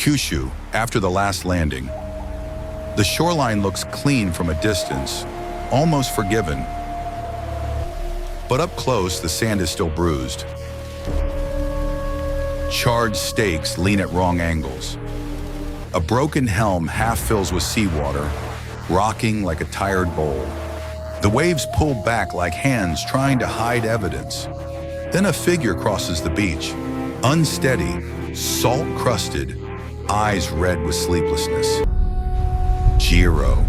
Kyushu, after the last landing. The shoreline looks clean from a distance, almost forgiven. But up close, the sand is still bruised. Charred stakes lean at wrong angles. A broken helm half fills with seawater, rocking like a tired bowl. The waves pull back like hands trying to hide evidence. Then a figure crosses the beach, unsteady, salt-crusted, eyes red with sleeplessness. Jiro.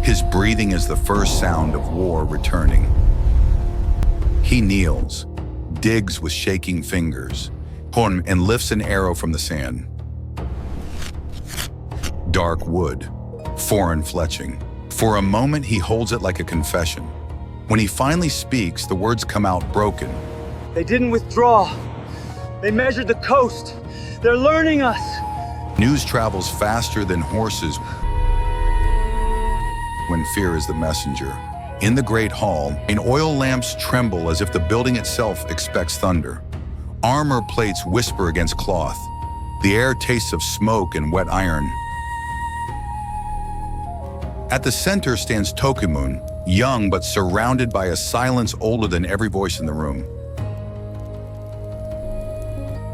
His breathing is the first sound of war returning. He kneels, digs with shaking fingers, and lifts an arrow from the sand. Dark wood, foreign fletching. For a moment, he holds it like a confession. When he finally speaks, the words come out broken. They didn't withdraw. They measured the coast. They're learning us. News travels faster than horses when fear is the messenger. In the Great Hall, oil lamps tremble as if the building itself expects thunder. Armor plates whisper against cloth. The air tastes of smoke and wet iron. At the center stands Tokimune, young but surrounded by a silence older than every voice in the room.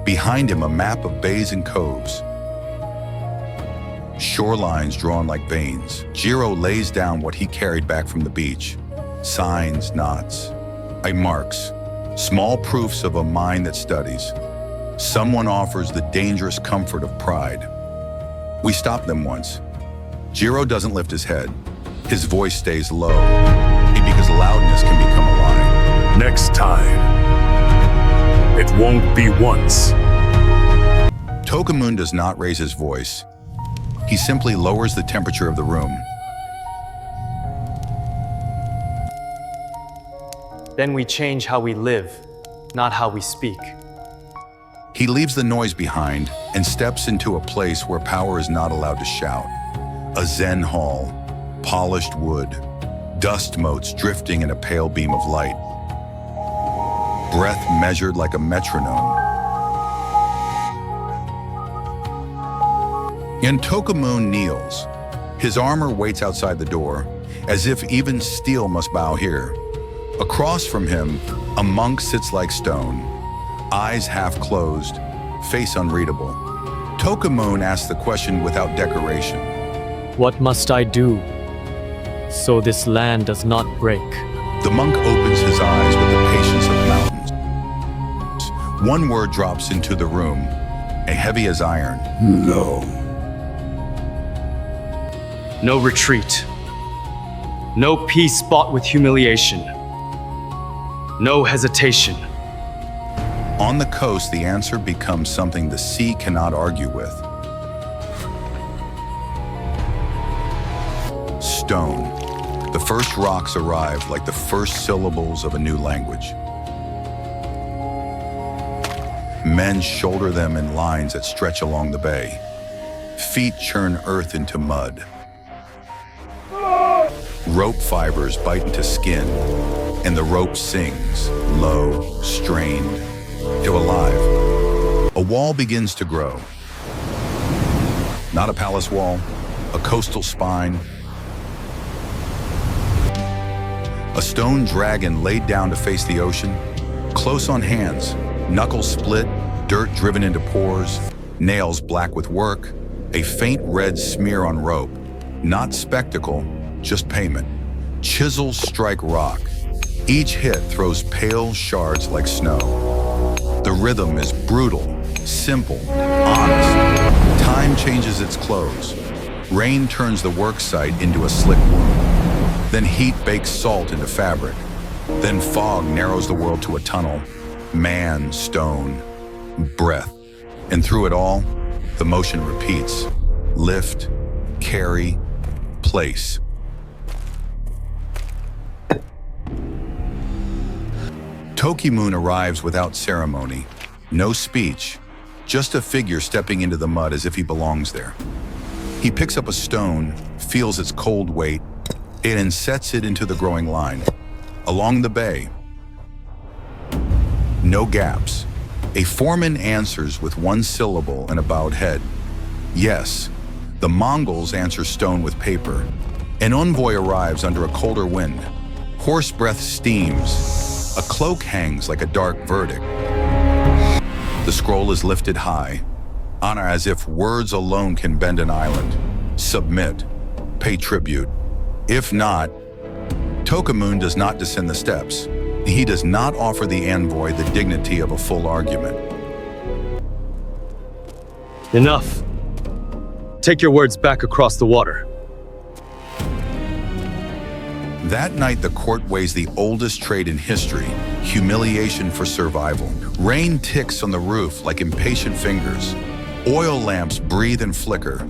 Behind him, a map of bays and coves. Shorelines drawn like veins. Jiro lays down what he carried back from the beach. Signs, knots, marks, small proofs of a mind that studies. Someone offers the dangerous comfort of pride. We stopped them once. Jiro doesn't lift his head. His voice stays low, because loudness can become a lie. Next time, it won't be once. Tokimune does not raise his voice. He simply lowers the temperature of the room. Then we change how we live, not how we speak. He leaves the noise behind and steps into a place where power is not allowed to shout. A Zen hall, polished wood, dust motes drifting in a pale beam of light. Breath measured like a metronome. And Tokimune kneels. His armor waits outside the door, as if even steel must bow here. Across from him, a monk sits like stone, eyes half closed, face unreadable. Tokimune asks the question without decoration. What must I do so this land does not break? The monk opens his eyes with the patience of mountains. One word drops into the room, heavy as iron. No. No retreat. No peace bought with humiliation. No hesitation. On the coast, the answer becomes something the sea cannot argue with. Stone. The first rocks arrive like the first syllables of a new language. Men shoulder them in lines that stretch along the bay. Feet churn earth into mud. Rope fibers bite into skin, and the rope sings, low, strained, to alive. A wall begins to grow. Not a palace wall, a coastal spine. A stone dragon laid down to face the ocean, close on hands, knuckles split, dirt driven into pores, nails black with work, a faint red smear on rope. Not spectacle, just payment. Chisels strike rock. Each hit throws pale shards like snow. The rhythm is brutal, simple, honest. Time changes its clothes. Rain turns the work site into a slick wound. Then heat bakes salt into fabric. Then fog narrows the world to a tunnel. Man, stone, breath. And through it all, the motion repeats. Lift, carry, place. Tokimune arrives without ceremony. No speech, just a figure stepping into the mud as if he belongs there. He picks up a stone, feels its cold weight, and sets it into the growing line. Along the bay, no gaps, A foreman answers with one syllable and a bowed head. Yes. The Mongols answer stone with paper. An envoy arrives under a colder wind. Horse breath steams. A cloak hangs like a dark verdict. The scroll is lifted high, honor as if words alone can bend an island. Submit. Pay tribute. If not, Tokimune does not descend the steps. He does not offer the envoy the dignity of a full argument. Enough. Take your words back across the water. That night, the court weighs the oldest trade in history, humiliation for survival. Rain ticks on the roof like impatient fingers. Oil lamps breathe and flicker.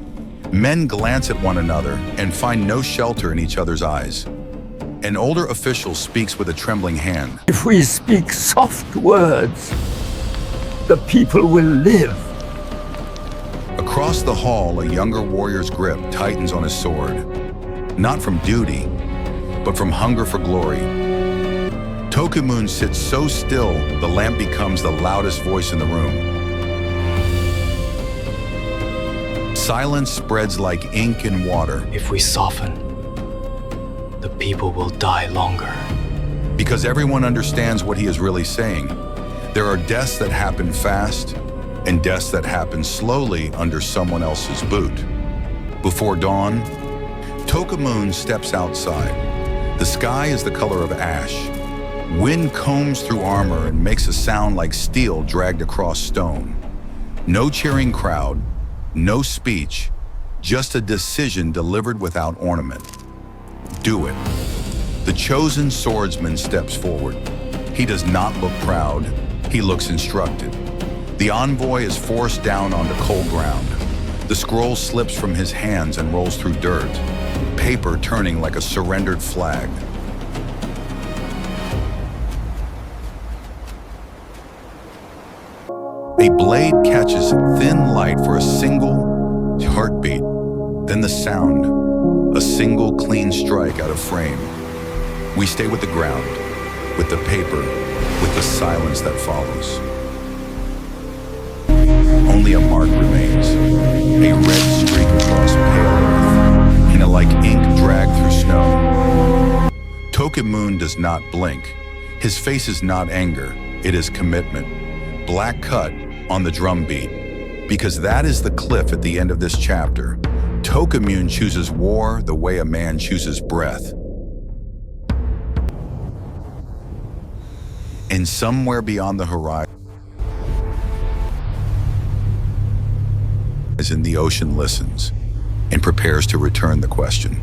Men glance at one another and find no shelter in each other's eyes. An older official speaks with a trembling hand. If we speak soft words, the people will live. Across the hall, a younger warrior's grip tightens on his sword. Not from duty, but from hunger for glory. Tokimune sits so still, the lamp becomes the loudest voice in the room. Silence spreads like ink in water. If we soften, the people will die longer. Because everyone understands what he is really saying. There are deaths that happen fast, and deaths that happen slowly under someone else's boot. Before dawn, Tokimune steps outside. The sky is the color of ash. Wind combs through armor and makes a sound like steel dragged across stone. No cheering crowd, no speech, just a decision delivered without ornament. Do it. The chosen swordsman steps forward. He does not look proud, he looks instructed. The envoy is forced down onto cold ground. The scroll slips from his hands and rolls through dirt, paper turning like a surrendered flag. A blade catches thin light for a single heartbeat, then the sound, a single clean strike out of frame. We stay with the ground, with the paper, with the silence that follows. Only a mark remains, a red streak across pale earth, and a like ink dragged through snow. Tokimune does not blink. His face is not anger, it is commitment. Black cut on the drum beat, because that is the cliff at the end of this chapter. Tokimune chooses war the way a man chooses breath. And somewhere beyond the horizon, the ocean listens and prepares to return the question.